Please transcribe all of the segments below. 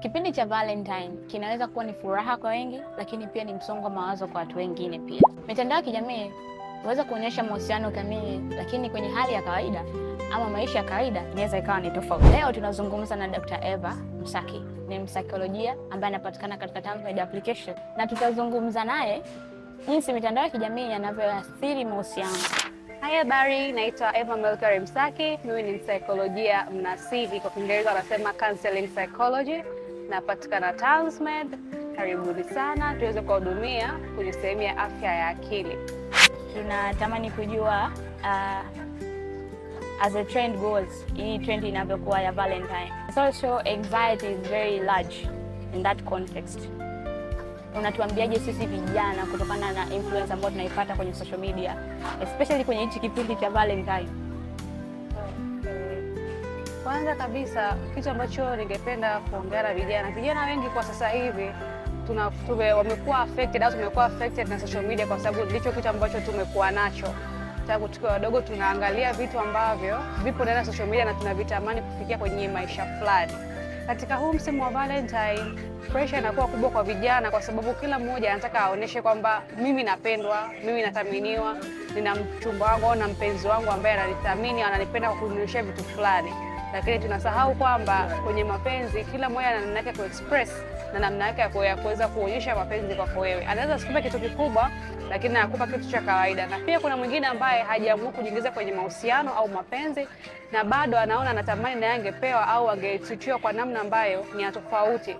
Kipindi cha Valentine kinaweza kuwa ni furaha kwa wengi, lakini pia ni msongo wa mawazo kwa watu wengine pia. Mitandao ya kijamii inaweza kuonyesha mahusiano kamili, lakini kwenye hali ya kawaida ama maisha ya kawaida inaweza ikawa ni tofauti. Leo tunazungumza na Dr. Eva Msaki, ni msaikolojia ambaye anapatikana katika Tanzmed Application, na tutazungumza naye jinsi mitandao ya kijamii yanavyoathiri mahusiano. Hi, habari, naitwa Eva Msaki. Mimi ni msaikolojia mnasihi, kwa Kiingereza wanasema counseling psychology. Napatikana Tanzmed. Karibuni sana tuweze kuhudumia kwenye sehemu ya afya ya akili. Tunatamani kujua as a trend goes, hii trend inavyokuwa ya Valentine. Social anxiety is very large in that context. Unatuambiaje sisi vijana kutokana na influence ambayo tunaipata kwenye social media, especially kwenye hichi kipindi cha Valentine? Kwanza kabisa, kitu ambacho ningependa kuongea na vijana wengi kwa sasa hivi wamekuwa affected na social media, kwa sababu ndicho kitu ambacho tumekuwa nacho tangu tukiwa wadogo. Tunaangalia vitu ambavyo vipo ndani ya social media na tunavitamani kufikia kwenye maisha fulani. Katika huu msimu wa Valentine, pressure inakuwa kubwa kwa vijana, kwa sababu kila mmoja anataka aoneshe kwamba mimi napendwa, mimi nathaminiwa, nina mchumba wangu au na mpenzi wangu ambaye ananithamini, ananipenda kwa kunionyesha vitu fulani. Lakini tunasahau kwamba kwenye mapenzi kila mmoja ana namna yake kuexpress na namna yake ya kuweza kuonyesha mapenzi kwako wewe. Anaweza asikupe kitu kikubwa, lakini anakupa kitu cha kawaida. Na pia kuna mwingine ambaye hajaamua kujiingiza kwenye mahusiano au mapenzi, na bado anaona anatamani naye angepewa au angetreatiwa kwa namna ambayo ni tofauti.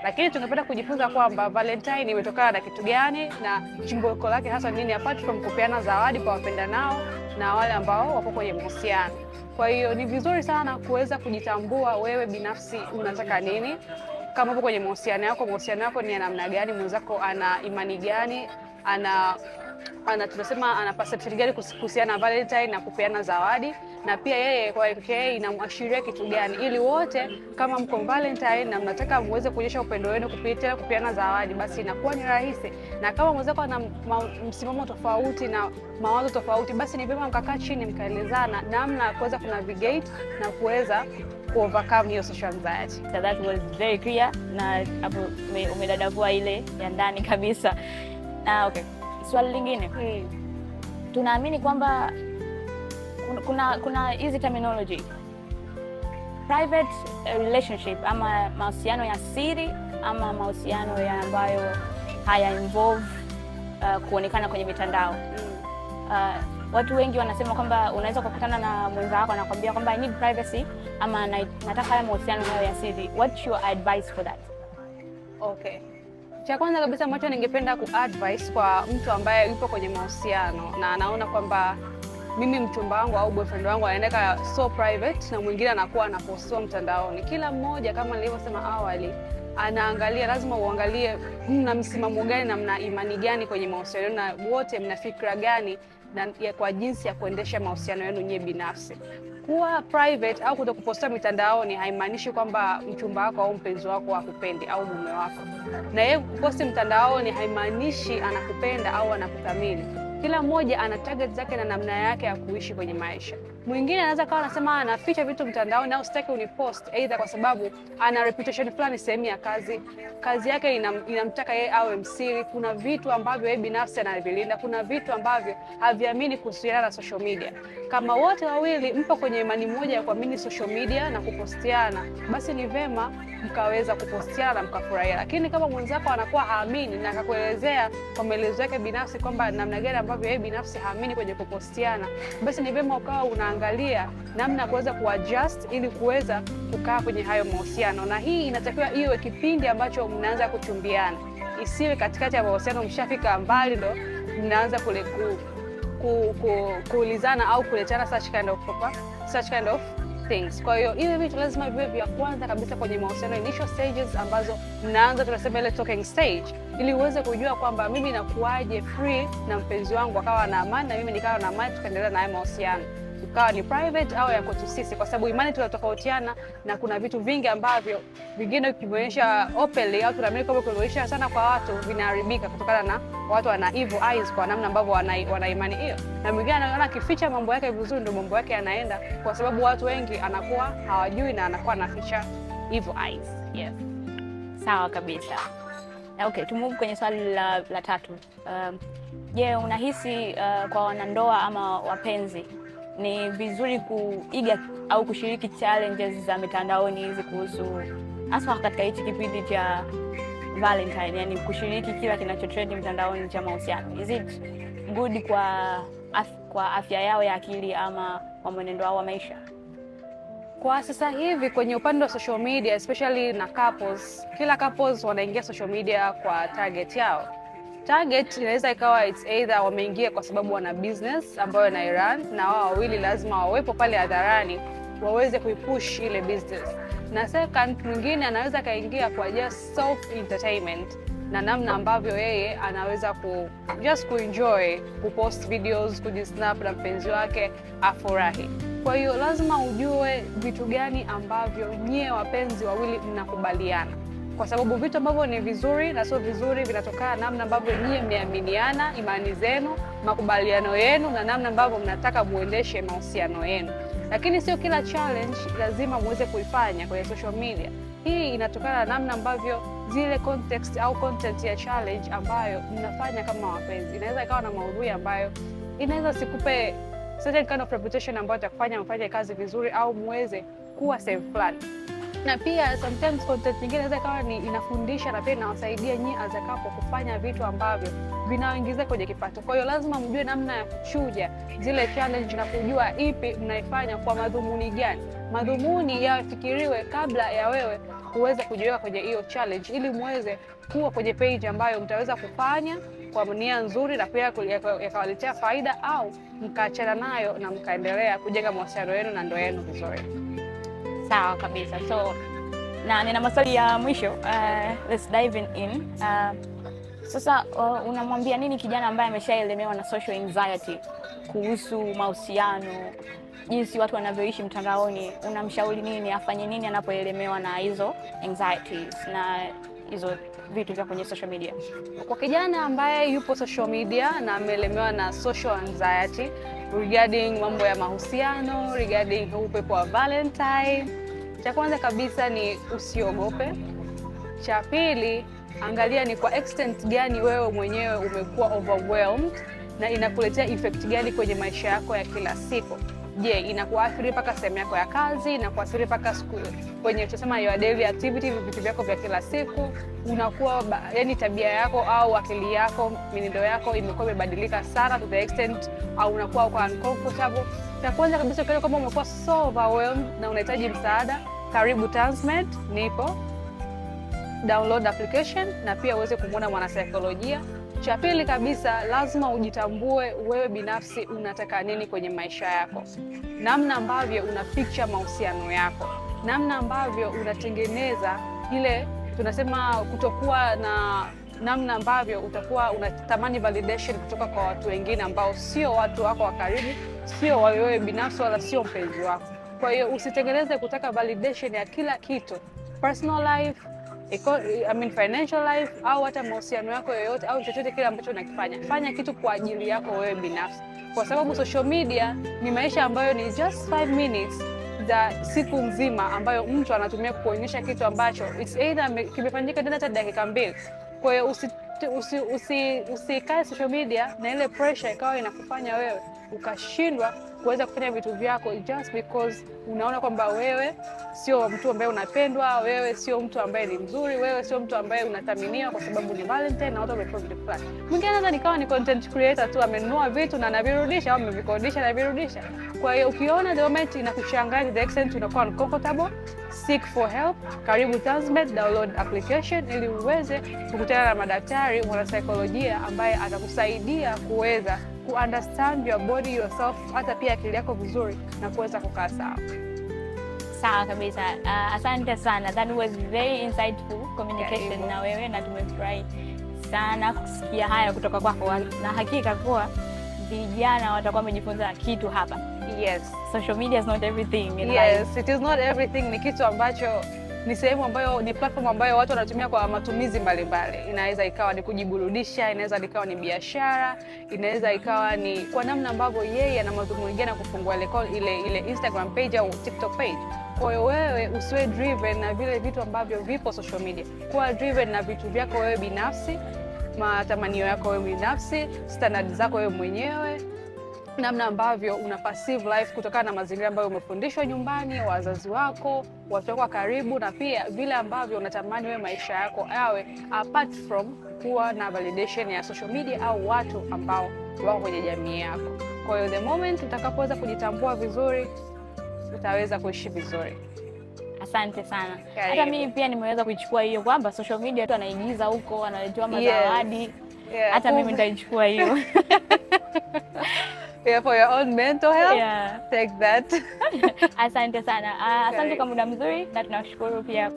Lakini tungependa kujifunza kwamba Valentine imetokana na kitu gani na chimbuko lake hasa nini, apart from kupeana zawadi kwa wapendanao na wale ambao wapo kwenye mahusiano. Kwa hiyo ni vizuri sana kuweza kujitambua wewe binafsi unataka nini. Kama upo kwenye mahusiano yako ni ya namna gani, mwenzako ana imani gani, tunasema ana perception gani kuhusiana na Valentine na kupeana zawadi, na pia yeye kwa yeye inamwashiria kitu gani, ili wote kama mko Valentine na mnataka muweze kuonyesha upendo wenu kupitia kupeana zawadi, basi inakuwa ni rahisi. Na kama mwenzako ana msimamo tofauti na mawazo tofauti, basi ni vyema mkakaa chini mkaelezana namna ya kuweza kunavigate na kuweza overcome hiyo social anxiety. So that was very clear, na hapo umedadavua ile ya ndani kabisa. Okay. Swali lingine. Tunaamini kwamba kuna hizi terminology private relationship, ama mahusiano ya siri, ama mahusiano ya ambayo haya involve kuonekana kwenye mitandao. Watu wengi wanasema kwamba unaweza kukutana na mwenza wako anakuambia kwamba I need privacy, ama nataka haya mahusiano ya siri. What's your advice for that? Okay. Cha kwanza kabisa ambacho ningependa ku-advise kwa mtu ambaye yupo kwenye mahusiano na anaona kwamba mimi mchumba wangu au boyfriend wangu anaendeka so private na mwingine anakuwa anapostiwa mtandaoni. Kila mmoja, kama nilivyosema awali, anaangalia, lazima uangalie mna msimamo gani na mna imani gani kwenye mahusiano, na wote mna fikra gani na kwa jinsi ya kuendesha mahusiano yenu nyewe binafsi. Kuwa private au kutokupostia mitandaoni haimaanishi kwamba mchumba wako au mpenzi wako hakupendi au mume wako. Na yeye kuposti mtandaoni haimaanishi anakupenda au anakuthamini. Kila mmoja ana target zake na namna yake ya kuishi kwenye maisha. Mwingine anaweza kawa anasema anaficha vitu mtandaoni au sitaki unipost, either kwa sababu ana reputation fulani sehemu ya kazi yake inamtaka yeye awe msiri. Kuna vitu ambavyo yeye binafsi anavilinda, kuna vitu ambavyo haviamini kuhusiana na social media. Kama wote wawili mpo kwenye imani moja ya kuamini social media na kupostiana, basi ni vema mkaweza kupostiana na mkafurahia. Lakini kama mwenzako anakuwa haamini na akakuelezea kwa maelezo yake binafsi kwamba namna gani ambavyo yeye binafsi haamini kwenye kupostiana, basi ni vema ukawa unaangalia namna ya kuweza kuadjust ili kuweza kukaa kwenye hayo mahusiano. Na hii inatakiwa iwe kipindi ambacho mnaanza kuchumbiana, isiwe katikati ya mahusiano mshafika mbali ndo mnaanza kuulizana au kuletana such kind of things. Kwa hiyo hivi vitu lazima viwe vya kwanza kabisa kwenye mahusiano, initial stages ambazo mnaanza, tunasema ile talking stage, ili uweze kujua kwamba mimi nakuaje free na mpenzi wangu akawa na amani na mimi nikawa na amani, tukaendelea na haya mahusiano. Ikawa ni private au ya kwetu sisi, kwa sababu imani tunatofautiana na kuna vitu vingi ambavyo vingine ukionyesha openly au tunaamini kwamba kuonyesha sana kwa watu vinaharibika kutokana na watu wana evil eyes kwa namna ambavyo wana imani hiyo. Na mwingine anaona akificha mambo yake vizuri ndio mambo yake yanaenda, kwa sababu watu wengi anakuwa hawajui na anakuwa anaficha evil eyes. Yes. Sawa kabisa. Okay, tumove kwenye swali la tatu. Je, unahisi kwa wanandoa ama wapenzi ni vizuri kuiga au kushiriki challenges za mitandaoni hizi kuhusu hasa katika hichi kipindi cha Valentine, yani kushiriki kila kinachotrend mtandaoni cha mahusiano? Is it good kwa afya yao ya akili ama kwa mwenendo wao wa maisha? Kwa sasa hivi kwenye upande wa social media, especially na couples, kila couples wanaingia social media kwa target yao. Target inaweza ikawa it's either wameingia kwa sababu wana business ambayo na run, na wao wawili lazima wawepo pale hadharani waweze kuipush ile business. Na second, mwingine anaweza kaingia kwa just self entertainment, na namna ambavyo yeye anaweza just kuenjoy, kupost videos, kujisnap na mpenzi wake afurahi. Kwa hiyo lazima ujue vitu gani ambavyo nyie wapenzi wawili mnakubaliana, kwa sababu vitu ambavyo ni vizuri na sio vizuri vinatokana namna ambavyo nyie mmeaminiana, imani zenu, makubaliano yenu na namna ambavyo mnataka muendeshe mahusiano yenu. Lakini sio kila challenge lazima muweze kuifanya kwenye social media. Hii inatokana na namna ambavyo zile context au content ya challenge ambayo mnafanya kama wapenzi. Inaweza ikawa na maudhui ambayo inaweza sikupe certain kind of reputation ambayo itakufanya mfanye kazi vizuri au muweze kuwa sehemu fulani. Na pia sometimes content nyingine inaweza ikawa ni inafundisha na pia inawasaidia nyinyi as a couple kufanya vitu ambavyo vinawaingiza kwenye kipato. Kwa hiyo lazima mjue namna ya kuchuja zile challenge na kujua ipi mnaifanya kwa madhumuni gani. Madhumuni yafikiriwe kabla ya wewe kuweza kujiweka kwenye hiyo challenge, ili muweze kuwa kwenye page ambayo mtaweza kufanya kwa nia nzuri na pia yakawaletea faida, au mkaachana nayo na mkaendelea kujenga mahusiano yenu na ndoa yenu vizuri. Sawa kabisa. So na nina maswali ya mwisho, let's dive in. Sasa unamwambia nini kijana ambaye ameshaelemewa na social anxiety kuhusu mahusiano, jinsi watu wanavyoishi mtandaoni? Unamshauri nini, afanye nini anapoelemewa na hizo anxieties na hizo vitu vya kwenye social media? Kwa kijana ambaye yupo social media na amelemewa na social anxiety regarding mambo ya mahusiano, regarding upepo wa Valentine, cha kwanza kabisa ni usiogope. Cha pili, angalia ni kwa extent gani wewe mwenyewe umekuwa overwhelmed na inakuletea effect gani kwenye maisha yako ya kila siku. Je, inakuathiri mpaka sehemu yako ya kazi, inakuathiri mpaka kwenye tusema your daily activity, vitu vyako vya kila siku? Unakuwa yani tabia yako au akili yako, mienendo yako imekuwa imebadilika sana to the extent au unakuwa uncomfortable? Cha kwanza kabisa, kama umekuwa so overwhelmed na unahitaji msaada, karibu Tanzmed, nipo. Download application na pia uweze kumuona mwanasaikolojia. Cha pili kabisa, lazima ujitambue wewe binafsi unataka nini kwenye maisha yako, namna ambavyo una picture mahusiano yako, namna ambavyo unatengeneza ile tunasema kutokuwa na namna ambavyo utakuwa unatamani validation kutoka kwa watu wengine ambao sio watu wako wa karibu, sio wewe binafsi wala sio mpenzi wako. Kwa hiyo usitengeneze kutaka validation ya kila kitu, personal life, financial life, au hata mahusiano yako yoyote au chochote kile ambacho unakifanya. Fanya kitu kwa ajili yako wewe binafsi, kwa sababu social media ni maisha ambayo ni just 5 minutes za siku nzima ambayo mtu anatumia kuonyesha kitu ambacho it's either kimefanyika ndani hata dakika 2. Kwa hiyo usikae social media na ile pressure ikawa inakufanya wewe ukashindwa kuweza kufanya vitu vyako just because unaona kwamba wewe sio mtu ambaye unapendwa, wewe sio mtu ambaye ni mzuri, wewe sio mtu ambaye unathaminiwa kwa sababu ni Valentine na watu wamefanya vitu fulani. Mwingine anaweza nikawa ni content creator tu, amenunua vitu na anavirudisha au amevikodisha na avirudisha. Kwa hiyo ukiona the moment inakuchanganya the extent unakuwa uncomfortable, seek for help. Karibu Tanzmed, download application ili uweze kukutana na madaktari wa saikolojia ambaye atakusaidia kuweza understand your body, yourself, hata pia akili yako vizuri na kuweza kukaa sawa. Sawa kabisa. Asante sana. That was very insightful communication na wewe, na tumefurahi sana kusikia haya kutoka kwako, na hakika kuwa vijana watakuwa wamejifunza kitu hapa. Yes, social media is not everything in life. Yes, it is not everything. Ni kitu ambacho ni sehemu ambayo ni platform ambayo watu wanatumia kwa matumizi mbalimbali. Inaweza ikawa ni kujiburudisha, inaweza ikawa ni biashara, inaweza ikawa ni kwa namna ambavyo yeye ana madhumuni gani kufungua ile Instagram page au TikTok page. Kwa hiyo wewe usiwe driven na vile vitu ambavyo vipo social media. Kuwa driven na vitu vyako wewe binafsi, matamanio yako wewe binafsi, standards zako wewe mwenyewe, namna ambavyo una perceive life kutokana na mazingira ambayo umefundishwa nyumbani, wazazi wako, watu wako karibu, na pia vile ambavyo unatamani wewe maisha yako yawe, apart from kuwa na validation ya social media au watu ambao wako kwenye jamii yako. Kwa hiyo the moment utakapoweza kujitambua vizuri, utaweza kuishi vizuri. Asante sana. Hata mimi pia nimeweza kuichukua hiyo kwamba social media tu anaigiza huko, analetewa mazawadi. Hata mimi nitaichukua hiyo. Yeah, for your own mental health. Take that. Asante sana. Asante kwa muda mzuri na tunashukuru pia.